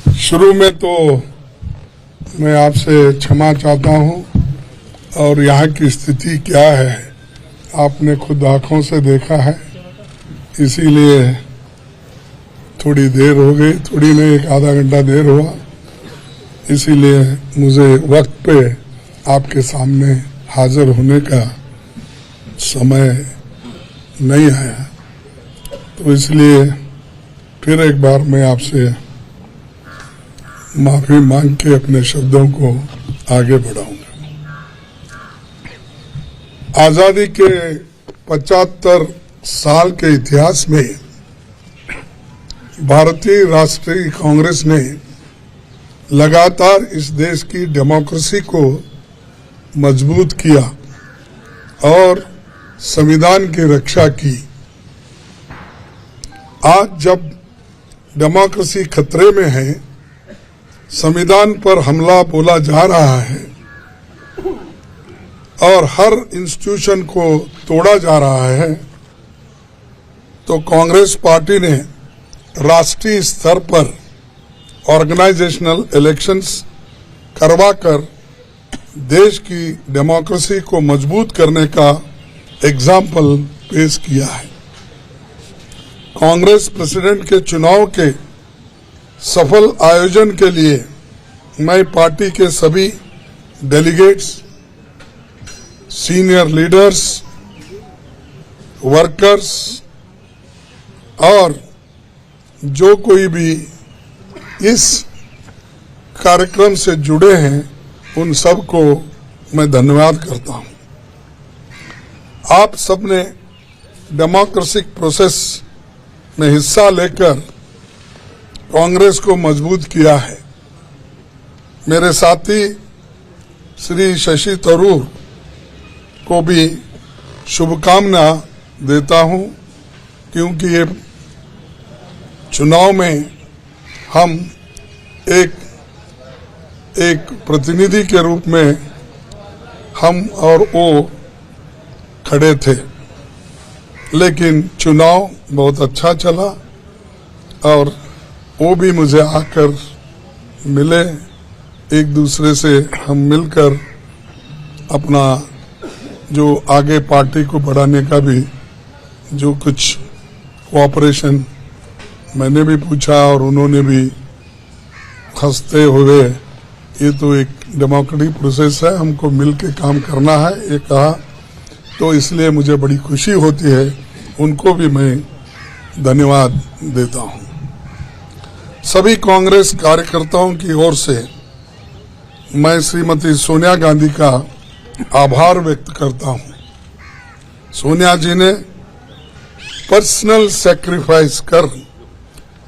शुरू में तो मैं आपसे क्षमा चाहता हूं और यहाँ की स्थिति क्या है आपने खुद आंखों से देखा है, इसीलिए थोड़ी देर हो गई, थोड़ी नहीं एक आधा घंटा देर हुआ, इसीलिए मुझे वक्त पे आपके सामने हाजिर होने का समय नहीं आया। तो इसलिए फिर एक बार मैं आपसे माफी मांग के अपने शब्दों को आगे बढ़ाऊंगा। आजादी के 75 साल के इतिहास में भारतीय राष्ट्रीय कांग्रेस ने लगातार इस देश की डेमोक्रेसी को मजबूत किया और संविधान की रक्षा की। आज जब डेमोक्रेसी खतरे में है, संविधान पर हमला बोला जा रहा है और हर इंस्टीट्यूशन को तोड़ा जा रहा है, तो कांग्रेस पार्टी ने राष्ट्रीय स्तर पर ऑर्गेनाइजेशनल इलेक्शंस करवाकर देश की डेमोक्रेसी को मजबूत करने का एग्जाम्पल पेश किया है। कांग्रेस प्रेसिडेंट के चुनाव के सफल आयोजन के लिए मैं पार्टी के सभी डेलीगेट्स, सीनियर लीडर्स, वर्कर्स और जो कोई भी इस कार्यक्रम से जुड़े हैं उन सबको मैं धन्यवाद करता हूं। आप सबने डेमोक्रेटिक प्रोसेस में हिस्सा लेकर कांग्रेस को मजबूत किया है। मेरे साथी श्री शशि थरूर को भी शुभकामना देता हूं, क्योंकि ये चुनाव में हम एक प्रतिनिधि के रूप में हम और वो खड़े थे, लेकिन चुनाव बहुत अच्छा चला और वो भी मुझे आकर मिले। एक दूसरे से हम मिलकर अपना जो आगे पार्टी को बढ़ाने का भी जो कुछ कोऑपरेशन मैंने भी पूछा और उन्होंने भी हंसते हुए ये तो एक डेमोक्रेटिक प्रोसेस है, हमको मिल के काम करना है, ये कहा। तो इसलिए मुझे बड़ी खुशी होती है, उनको भी मैं धन्यवाद देता हूं। सभी कांग्रेस कार्यकर्ताओं की ओर से मैं श्रीमती सोनिया गांधी का आभार व्यक्त करता हूं। सोनिया जी ने पर्सनल सैक्रिफाइस कर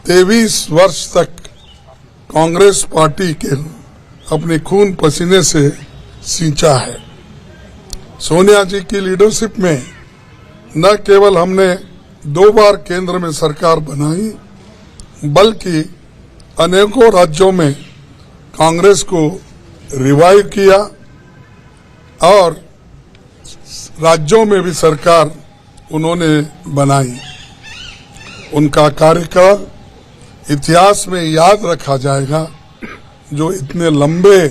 23 वर्ष तक कांग्रेस पार्टी के अपने खून पसीने से सींचा है। सोनिया जी की लीडरशिप में न केवल हमने 2 बार केंद्र में सरकार बनाई, बल्कि अनेकों राज्यों में कांग्रेस को रिवाइव किया और राज्यों में भी सरकार उन्होंने बनाई। उनका कार्यकाल इतिहास में याद रखा जाएगा, जो इतने लंबे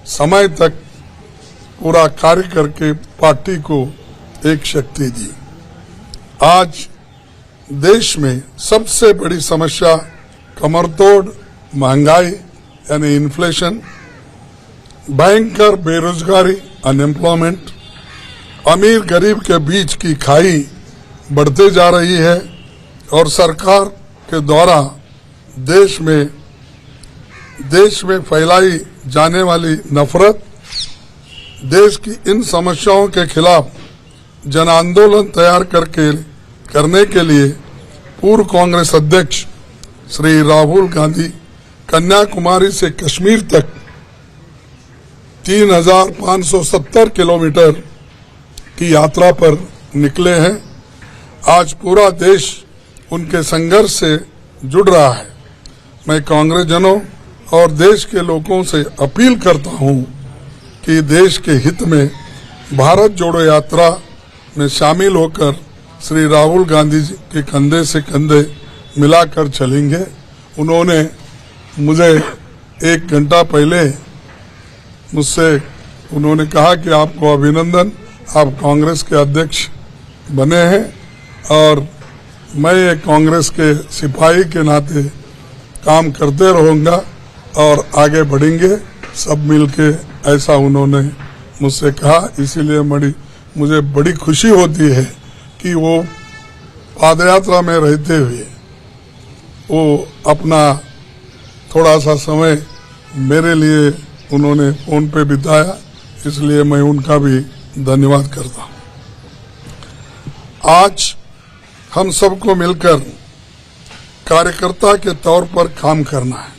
समय तक पूरा कार्य करके पार्टी को एक शक्ति दी। आज देश में सबसे बड़ी समस्या कमरतोड़ महंगाई यानी इन्फ्लेशन, भयंकर बेरोजगारी अनएम्प्लॉयमेंट, अमीर गरीब के बीच की खाई बढ़ते जा रही है और सरकार के द्वारा देश में फैलाई जाने वाली नफरत। देश की इन समस्याओं के खिलाफ जन आंदोलन तैयार करने के लिए पूर्व कांग्रेस अध्यक्ष श्री राहुल गांधी कन्याकुमारी से कश्मीर तक 3570 किलोमीटर की यात्रा पर निकले हैं। आज पूरा देश उनके संघर्ष से जुड़ रहा है। मैं कांग्रेस जनों और देश के लोगों से अपील करता हूं कि देश के हित में भारत जोड़ो यात्रा में शामिल होकर श्री राहुल गांधी जी के कंधे से कंधे मिलाकर चलेंगे। उन्होंने मुझे 1 घंटा पहले मुझसे उन्होंने कहा कि आपको अभिनंदन, आप कांग्रेस के अध्यक्ष बने हैं और मैं एक कांग्रेस के सिपाही के नाते काम करते रहूंगा और आगे बढ़ेंगे सब मिलके, ऐसा उन्होंने मुझसे कहा। इसीलिए मुझे बड़ी खुशी होती है कि वो पादयात्रा में रहते हुए वो अपना थोड़ा सा समय मेरे लिए उन्होंने फोन पे बिताया, इसलिए मैं उनका भी धन्यवाद करता हूं। आज हम सबको मिलकर कार्यकर्ता के तौर पर काम करना है।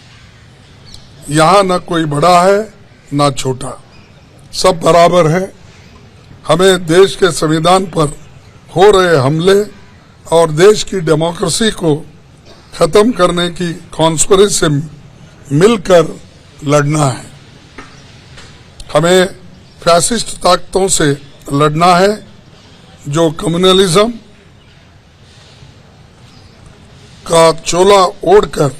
यहाँ न कोई बड़ा है न छोटा, सब बराबर है। हमें देश के संविधान पर हो रहे हमले और देश की डेमोक्रेसी को खत्म करने की कॉन्स्पिरेसी से मिलकर लड़ना है। हमें फैसिस्ट ताकतों से लड़ना है जो कम्युनलिज्म का चोला ओढ़कर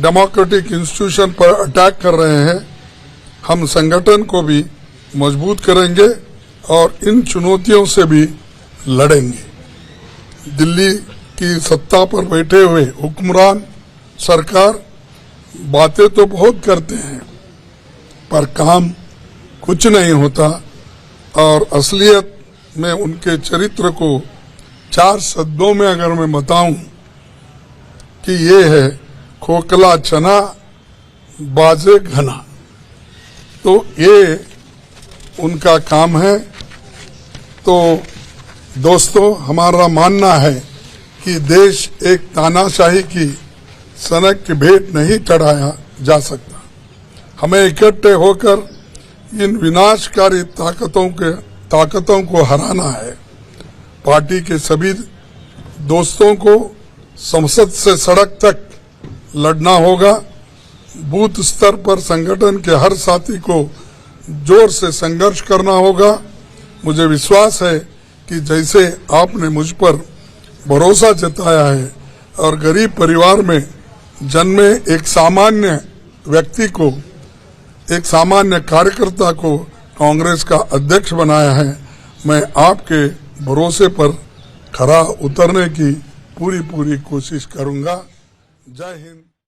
डेमोक्रेटिक इंस्टीट्यूशन पर अटैक कर रहे हैं। हम संगठन को भी मजबूत करेंगे और इन चुनौतियों से भी लड़ेंगे। दिल्ली की सत्ता पर बैठे हुए हुक्मरान सरकार बातें तो बहुत करते हैं पर काम कुछ नहीं होता और असलियत में उनके चरित्र को 4 शब्दों में अगर मैं बताऊं कि ये है खोखला चना बाजे घना, तो ये उनका काम है। तो दोस्तों, हमारा मानना है कि देश एक तानाशाही की सनक की भेंट नहीं चढ़ाया जा सकता। हमें इकट्ठे होकर इन विनाशकारी ताकतों को हराना है। पार्टी के सभी दोस्तों को संसद से सड़क तक लड़ना होगा। बूथ स्तर पर संगठन के हर साथी को जोर से संघर्ष करना होगा। मुझे विश्वास है कि जैसे आपने मुझ पर भरोसा जताया है और गरीब परिवार में जन्मे एक सामान्य व्यक्ति को, एक सामान्य कार्यकर्ता को कांग्रेस का अध्यक्ष बनाया है, मैं आपके भरोसे पर खरा उतरने की पूरी कोशिश करूंगा। जय हिंद।